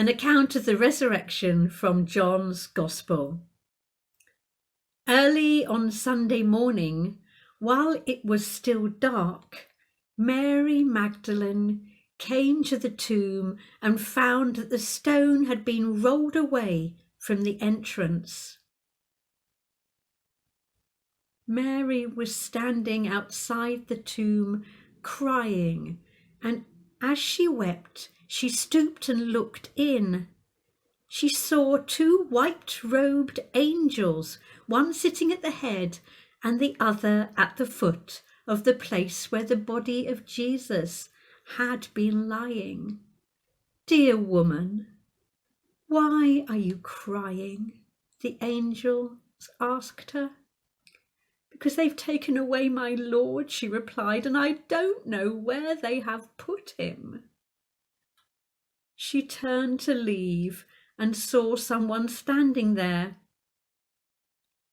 An account of the resurrection from John's Gospel. Early on Sunday morning, while it was still dark, Mary Magdalene came to the tomb and found that the stone had been rolled away from the entrance. Mary was standing outside the tomb crying, and as she wept, she stooped and looked in. She saw two white-robed angels, one sitting at the head and the other at the foot of the place where the body of Jesus had been lying. "Dear woman, why are you crying?" the angels asked her. "Because they've taken away my Lord," she replied, "and I don't know where they have put him." She turned to leave and saw someone standing there.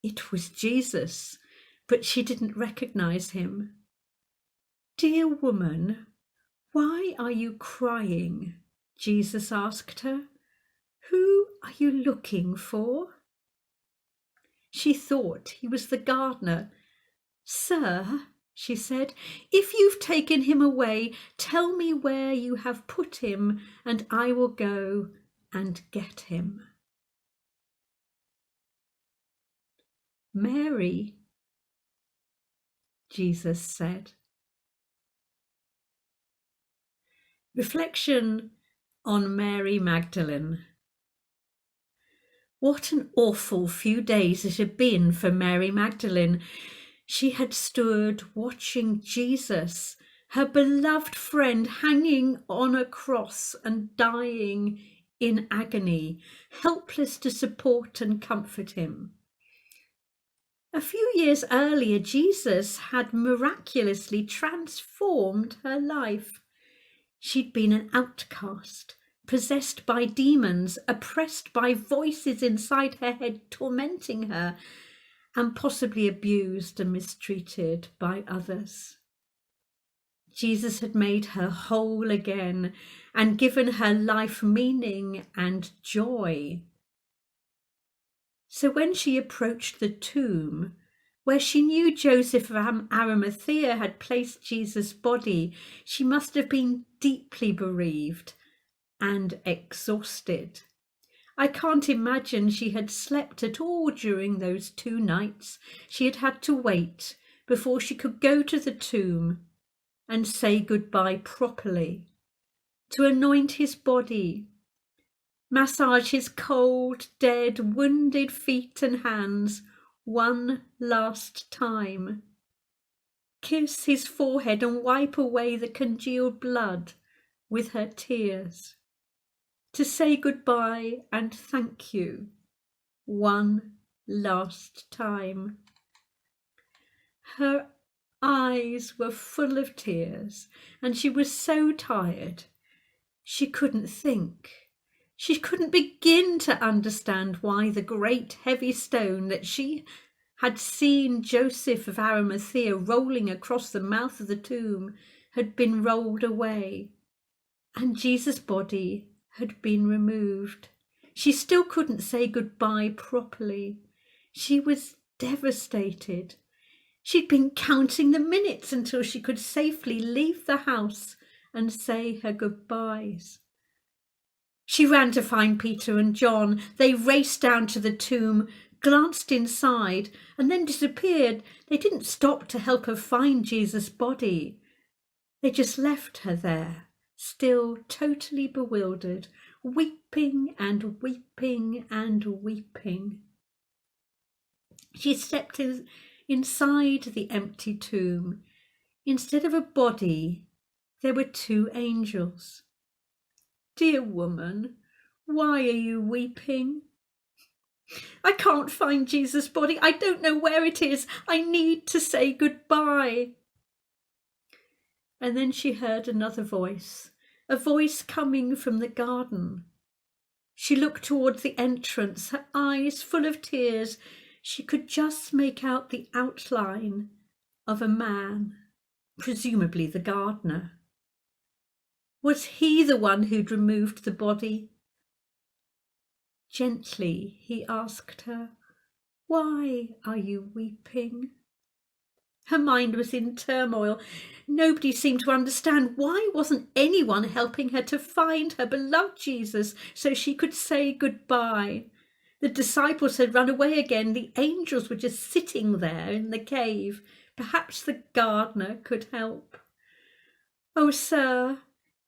It was Jesus, but she didn't recognize him. "Dear woman, why are you crying?" Jesus asked her. "Who are you looking for?" She thought he was the gardener. "Sir," she said, "if you've taken him away, tell me where you have put him, and I will go and get him." "Mary," Jesus said. Reflection on Mary Magdalene. What an awful few days it had been for Mary Magdalene. She had stood watching Jesus, her beloved friend, hanging on a cross and dying in agony, helpless to support and comfort him. A few years earlier, Jesus had miraculously transformed her life. She'd been an outcast, possessed by demons, oppressed by voices inside her head tormenting her, and possibly abused and mistreated by others. Jesus had made her whole again and given her life meaning and joy. So when she approached the tomb, where she knew Joseph of Arimathea had placed Jesus' body, she must have been deeply bereaved and exhausted. I can't imagine she had slept at all during those 2 nights she had had to wait before she could go to the tomb and say goodbye properly, to anoint his body, massage his cold, dead, wounded feet and hands one last time, kiss his forehead and wipe away the congealed blood with her tears, to say goodbye and thank you one last time. Her eyes were full of tears, and she was so tired she couldn't think. She couldn't begin to understand why the great heavy stone that she had seen Joseph of Arimathea rolling across the mouth of the tomb had been rolled away, and Jesus' body had been removed. She still couldn't say goodbye properly. She was devastated. She'd been counting the minutes until she could safely leave the house and say her goodbyes. She ran to find Peter and John. They raced down to the tomb, glanced inside, and then disappeared. They didn't stop to help her find Jesus' body. They just left her there, still totally bewildered, weeping and weeping and weeping. She stepped inside the empty tomb. Instead of a body, there were 2 angels. "Dear woman, why are you weeping?" "I can't find Jesus' body. I don't know where it is. I need to say goodbye." And then she heard another voice, a voice coming from the garden. She looked towards the entrance, her eyes full of tears. She could just make out the outline of a man, presumably the gardener. Was he the one who'd removed the body? Gently he asked her, "Why are you weeping?" Her mind was in turmoil. Nobody seemed to understand. Why wasn't anyone helping her to find her beloved Jesus so she could say goodbye? The disciples had run away again. The angels were just sitting there in the cave. Perhaps the gardener could help. "Oh, sir,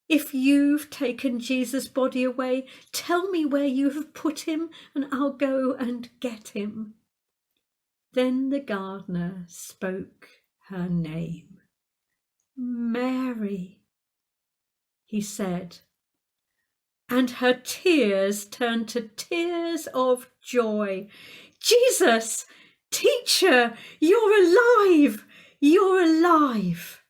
if you've taken Jesus' body away, tell me where you have put him, and I'll go and get him." Then the gardener spoke her name. "Mary," he said, and her tears turned to tears of joy. "Jesus, teacher, you're alive! You're alive!"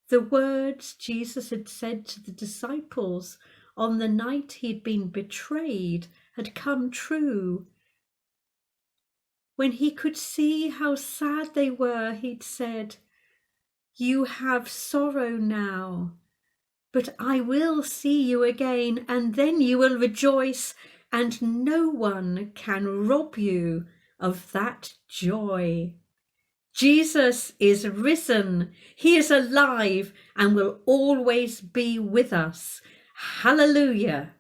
The words Jesus had said to the disciples on the night he'd been betrayed had come true. When he could see how sad they were, he'd said, "You have sorrow now, but I will see you again, and then you will rejoice, and no one can rob you of that joy." Jesus is risen. He is alive and will always be with us. Hallelujah.